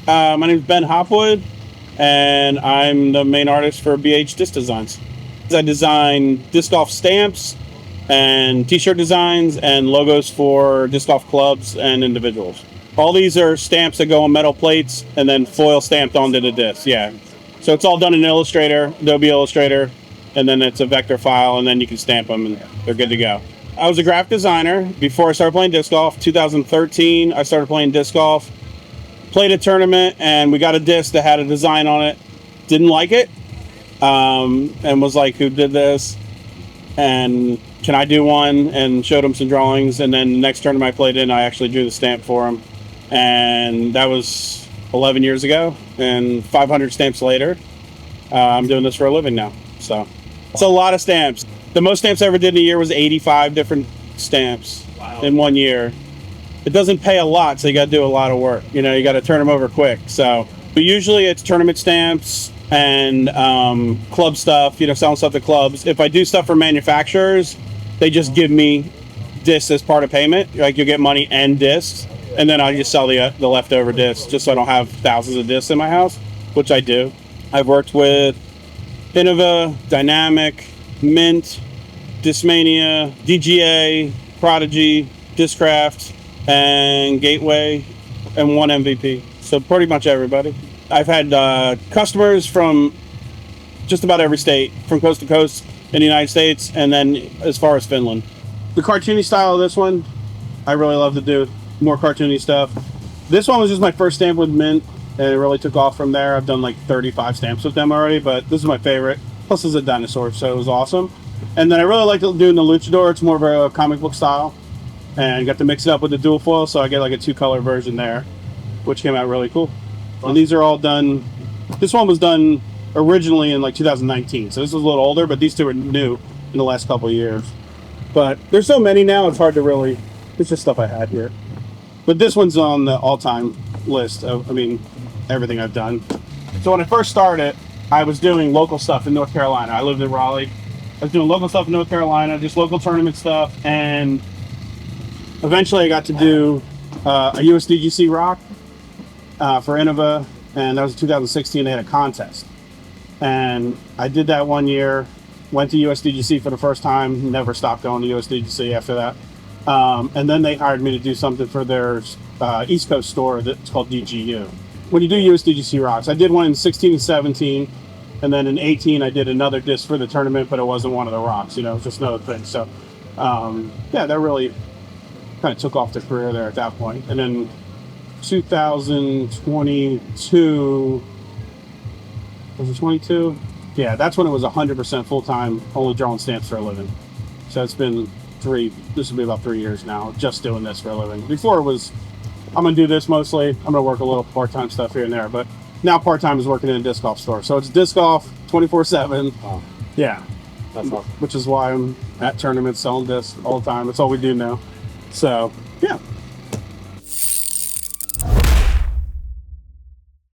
My name is Ben Hopwood, and I'm the main artist for BH Disc Designs. I design disc golf stamps and t-shirt designs and logos for disc golf clubs and individuals. All these are stamps that go on metal plates and then foil stamped onto the disc. Yeah. So it's all done in Illustrator, Adobe Illustrator, and then it's a vector file, and then you can stamp them, and they're good to go. I was a graphic designer before I started playing disc golf. 2013, I started playing disc golf. Played a tournament, and we got a disc that had a design on it. Didn't like it, and was like, "Who did this?" And can I do one? And showed him some drawings. And then the next tournament I played in, I actually drew the stamp for him, and that was 11 years ago, and 500 stamps later, I'm doing this for a living now. So it's a lot of stamps. The most stamps I ever did in a year was 85 different stamps in 1 year. It doesn't pay a lot, so you got to do a lot of work. You know, you got to turn them over quick. So, but usually it's tournament stamps and club stuff, you know, selling stuff to clubs. If I do stuff for manufacturers, they just give me discs as part of payment. Like, you'll get money and discs. And then I just sell the leftover discs, just so I don't have thousands of discs in my house, which I do. I've worked with Innova, Dynamic, Mint, Discmania, DGA, Prodigy, Discraft, and Gateway, and one MVP. So pretty much everybody. I've had customers from just about every state, from coast to coast in the United States, and then as far as Finland. The cartoony style of this one, I really love to do. More cartoony stuff. This one was just my first stamp with Mint, and it really took off from there. I've done like 35 stamps with them already, but this is my favorite. Plus, it's a dinosaur, so it was awesome. And then I really like doing the Luchador. It's more of a comic book style, and got to mix it up with the dual foil, so I get like a 2-color version there, which came out really cool. And these are all done. This one was done originally in like 2019, so this is a little older, but these two are new in the last couple of years. But there's so many now, it's hard to really. It's just stuff I had here. But this one's on the all-time list of, everything I've done. So when I first started, I was doing local stuff in North Carolina. I lived in Raleigh. I was doing local stuff in North Carolina, just local tournament stuff, and eventually I got to do a USDGC Rock for Innova, and that was in 2016. They had a contest. And I did that 1 year, went to USDGC for the first time, never stopped going to USDGC after that. And then they hired me to do something for their East Coast store that's called DGU. When you do USDGC Rocks, I did one in 16 and 17, and then in 18 I did another disc for the tournament, but it wasn't one of the rocks, you know, it was just another thing. So, yeah, that really kind of took off the career there at that point. And then 2022, was it 22? Yeah, that's when it was 100% full-time, only drawing stamps for a living. So it's been this will be about 3 years now, just doing this for a living. Before it was, I'm going to do this mostly. I'm going to work a little part-time stuff here and there, but now part-time is working in a disc golf store. So it's disc golf 24/7. Wow. Yeah. That's awesome. Which is why I'm at tournaments selling discs all the time. That's all we do now. So